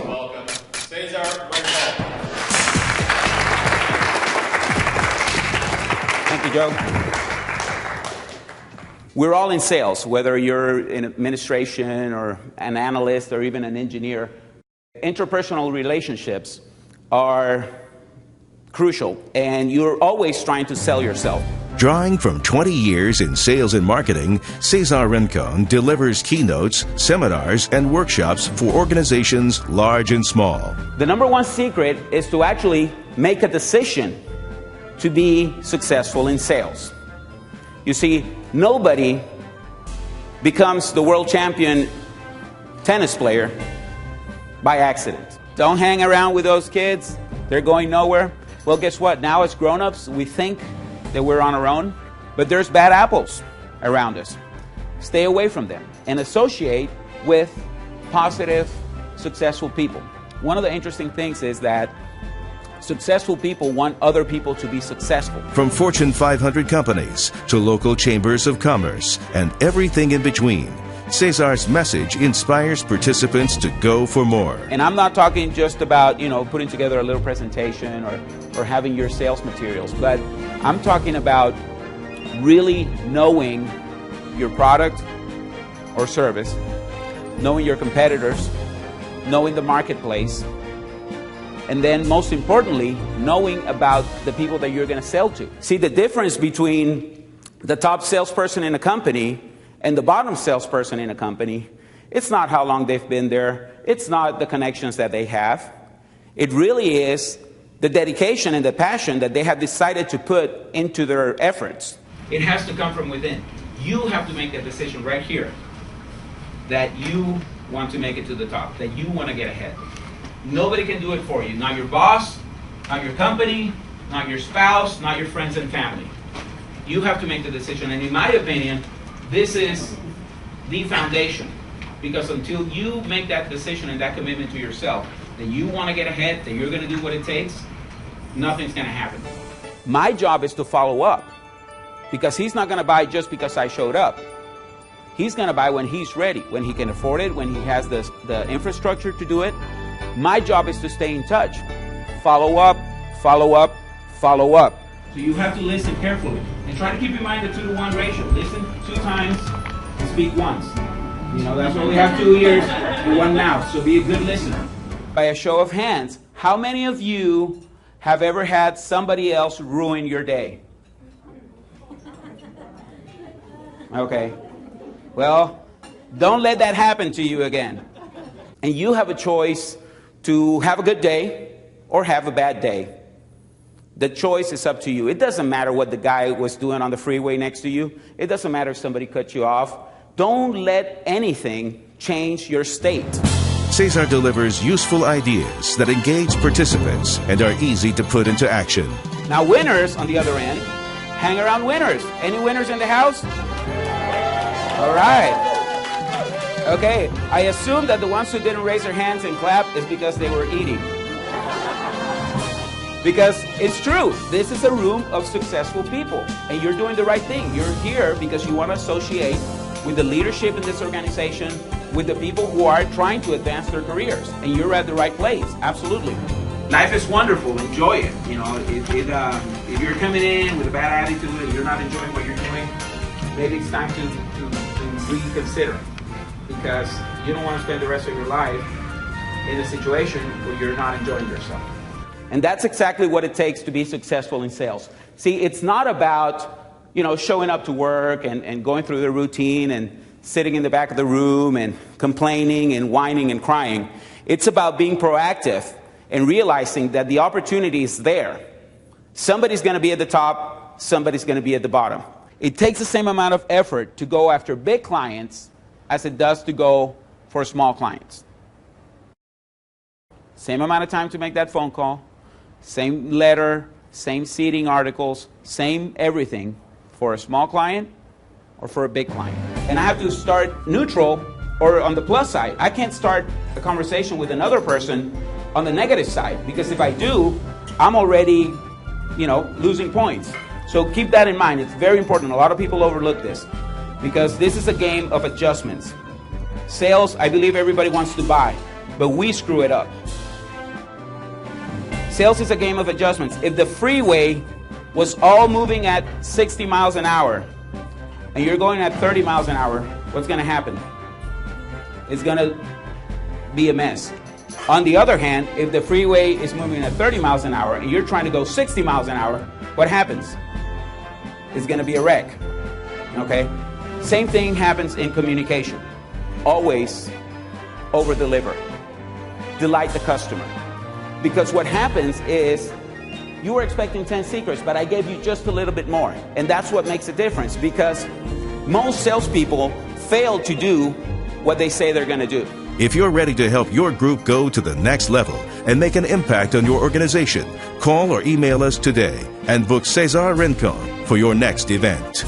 Welcome, Cesar Rincon. Thank you, Joe. We're all in sales, whether you're in administration or an analyst or even an engineer. Interpersonal relationships are crucial, and you're always trying to sell yourself. Drawing from 20 years in sales and marketing, Cesar Rincon delivers keynotes, seminars, and workshops for organizations large and small. The number one secret is to actually make a decision to be successful in sales. You see, nobody becomes the world champion tennis player by accident. Don't hang around with those kids. They're going nowhere. Well, guess what? Now as grown-ups, we think that we're on our own, but there's bad apples around us. Stay away from them and associate with positive, successful people. One of the interesting things is that successful people want other people to be successful. From Fortune 500 companies to local chambers of commerce and everything in between, Cesar's message inspires participants to go for more. And I'm not talking just about, putting together a little presentation or having your sales materials, but I'm talking about really knowing your product or service, knowing your competitors, knowing the marketplace, and then most importantly, knowing about the people that you're going to sell to. See, the difference between the top salesperson in a company and the bottom salesperson in a company, it's not how long they've been there. It's not the connections that they have. It really is the dedication and the passion that they have decided to put into their efforts. It has to come from within. You have to make a decision right here that you want to make it to the top, that you want to get ahead. Nobody can do it for you. Not your boss, not your company, not your spouse, not your friends and family. You have to make the decision. And in my opinion, this is the foundation. Because until you make that decision and that commitment to yourself, that you want to get ahead, that you're going to do what it takes, nothing's going to happen. My job is to follow up. Because he's not going to buy just because I showed up. He's going to buy when he's ready, when he can afford it, when he has the infrastructure to do it. My job is to stay in touch. Follow up, follow up, follow up. So you have to listen carefully. And try to keep in mind the 2-to-1 ratio. Listen 2 times, speak once. That's why we have 2 ears and 1 mouth. So be a good listener. By a show of hands, how many of you have ever had somebody else ruin your day? Okay. Well, don't let that happen to you again. And you have a choice to have a good day or have a bad day. The choice is up to you. It doesn't matter what the guy was doing on the freeway next to you. It doesn't matter if somebody cut you off. Don't let anything change your state. Cesar delivers useful ideas that engage participants and are easy to put into action. Now winners, on the other end, hang around winners. Any winners in the house? All right. Okay, I assume that the ones who didn't raise their hands and clap is because they were eating. Because it's true, this is a room of successful people, and you're doing the right thing. You're here because you want to associate with the leadership in this organization, with the people who are trying to advance their careers, and you're at the right place, absolutely. Life is wonderful, enjoy it. If you're coming in with a bad attitude and you're not enjoying what you're doing, maybe it's time to reconsider. Because you don't want to spend the rest of your life in a situation where you're not enjoying yourself. And that's exactly what it takes to be successful in sales. See, it's not about, showing up to work and going through the routine and sitting in the back of the room and complaining and whining and crying. It's about being proactive and realizing that the opportunity is there. Somebody's going to be at the top, somebody's going to be at the bottom. It takes the same amount of effort to go after big clients as it does to go for small clients. Same amount of time to make that phone call, same letter, same seating articles, same everything for a small client or for a big client. And I have to start neutral or on the plus side. I can't start a conversation with another person on the negative side, because if I do, I'm already, losing points. So keep that in mind. It's very important. A lot of people overlook this. because this is a game of adjustments. Sales, I believe everybody wants to buy, but we screw it up. Sales is a game of adjustments. If the freeway was all moving at 60 miles an hour and you're going at 30 miles an hour, what's going to happen? It's going to be a mess. On the other hand, if the freeway is moving at 30 miles an hour and you're trying to go 60 miles an hour, what happens? It's going to be a wreck. Okay? Same thing happens in communication. Always over-deliver. Delight the customer. Because what happens is you were expecting 10 secrets, but I gave you just a little bit more. And that's what makes a difference, because most salespeople fail to do what they say they're going to do. If you're ready to help your group go to the next level and make an impact on your organization, call or email us today and book Cesar Rincon for your next event.